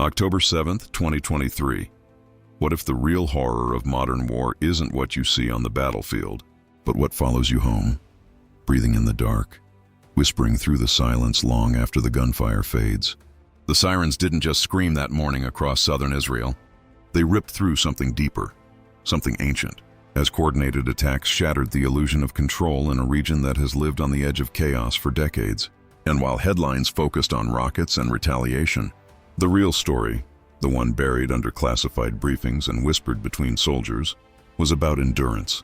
October 7th, 2023. What if the real horror of modern war isn't what you see on the battlefield, but what follows you home, breathing in the dark, whispering through the silence long after the gunfire fades? The sirens didn't just scream that morning across southern Israel. They ripped through something deeper, something ancient, as coordinated attacks shattered the illusion of control in a region that has lived on the edge of chaos for decades. And while headlines focused on rockets and retaliation, the real story, the one buried under classified briefings and whispered between soldiers, was about endurance,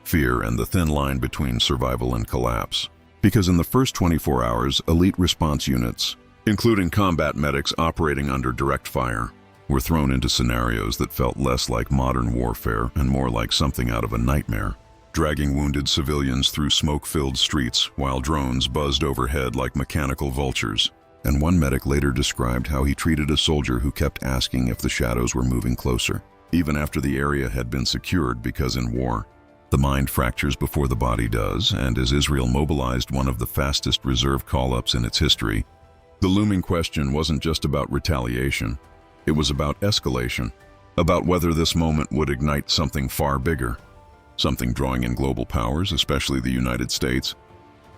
fear, and the thin line between survival and collapse. Because in the first 24 hours, elite response units, including combat medics operating under direct fire, were thrown into scenarios that felt less like modern warfare and more like something out of a nightmare, dragging wounded civilians through smoke-filled streets while drones buzzed overhead like mechanical vultures. And one medic later described how he treated a soldier who kept asking if the shadows were moving closer, even after the area had been secured, because in war, the mind fractures before the body does, and as Israel mobilized one of the fastest reserve call-ups in its history, the looming question wasn't just about retaliation, it was about escalation, about whether this moment would ignite something far bigger, something drawing in global powers, especially the United States,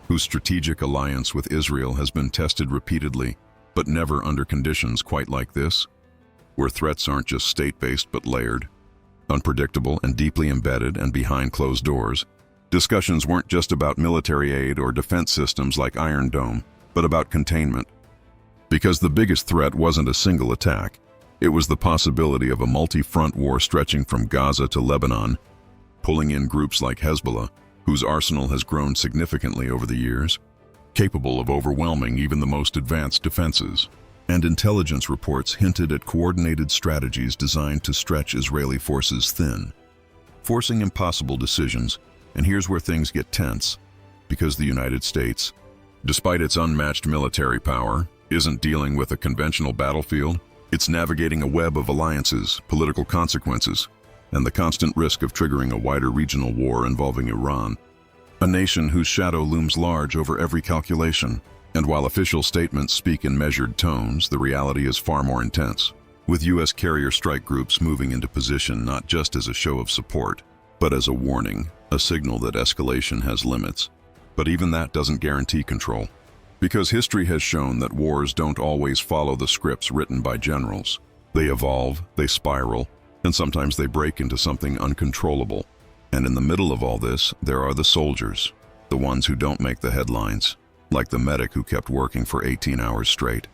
whose strategic alliance with Israel has been tested repeatedly, but never under conditions quite like this, where threats aren't just state-based but layered, unpredictable and deeply embedded and behind closed doors. Discussions weren't just about military aid or defense systems like Iron Dome, but about containment. Because the biggest threat wasn't a single attack, it was the possibility of a multi-front war stretching from Gaza to Lebanon, pulling in groups like Hezbollah, whose arsenal has grown significantly over the years, capable of overwhelming even the most advanced defenses. And intelligence reports hinted at coordinated strategies designed to stretch Israeli forces thin, forcing impossible decisions. And here's where things get tense, because the United States, despite its unmatched military power, isn't dealing with a conventional battlefield. It's navigating a web of alliances, political consequences, and the constant risk of triggering a wider regional war involving Iran, a nation whose shadow looms large over every calculation. And while official statements speak in measured tones, the reality is far more intense, with U.S. carrier strike groups moving into position not just as a show of support, but as a warning, a signal that escalation has limits. But even that doesn't guarantee control, because history has shown that wars don't always follow the scripts written by generals. They evolve, they spiral, and sometimes they break into something uncontrollable. And in the middle of all this, there are the soldiers, the ones who don't make the headlines, like the medic who kept working for 18 hours straight,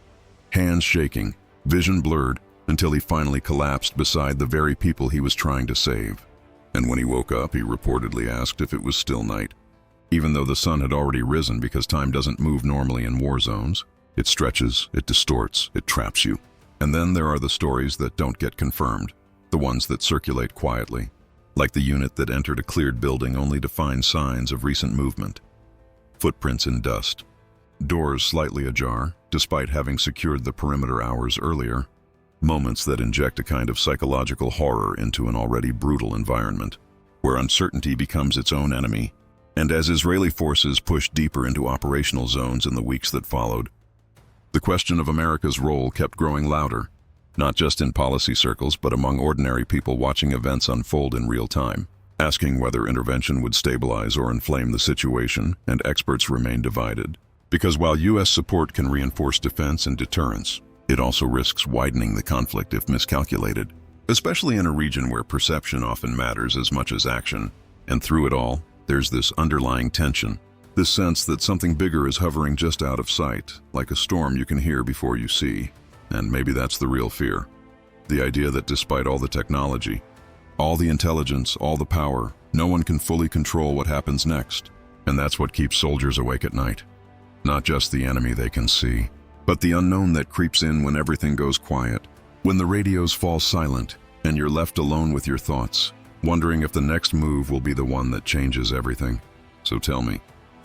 hands shaking, vision blurred, until he finally collapsed beside the very people he was trying to save. And when he woke up, he reportedly asked if it was still night, even though the sun had already risen, because time doesn't move normally in war zones. It stretches, it distorts, it traps you. And then there are the stories that don't get confirmed, the ones that circulate quietly, like the unit that entered a cleared building only to find signs of recent movement. Footprints in dust, doors slightly ajar, despite having secured the perimeter hours earlier. Moments that inject a kind of psychological horror into an already brutal environment, where uncertainty becomes its own enemy. And as Israeli forces pushed deeper into operational zones in the weeks that followed, the question of America's role kept growing louder, not just in policy circles, but among ordinary people watching events unfold in real time, asking whether intervention would stabilize or inflame the situation. And experts remain divided, because while U.S. support can reinforce defense and deterrence, it also risks widening the conflict if miscalculated, especially in a region where perception often matters as much as action. And through it all, there's this underlying tension, this sense that something bigger is hovering just out of sight, like a storm you can hear before you see. And maybe that's the real fear. The idea that despite all the technology, all the intelligence, all the power, no one can fully control what happens next. And that's what keeps soldiers awake at night. Not just the enemy they can see, but the unknown that creeps in when everything goes quiet, when the radios fall silent, and you're left alone with your thoughts, wondering if the next move will be the one that changes everything. So tell me,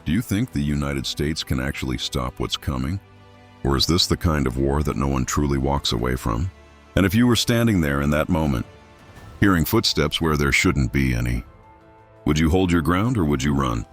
do you think the United States can actually stop what's coming? Or is this the kind of war that no one truly walks away from? And if you were standing there in that moment, hearing footsteps where there shouldn't be any, would you hold your ground or would you run?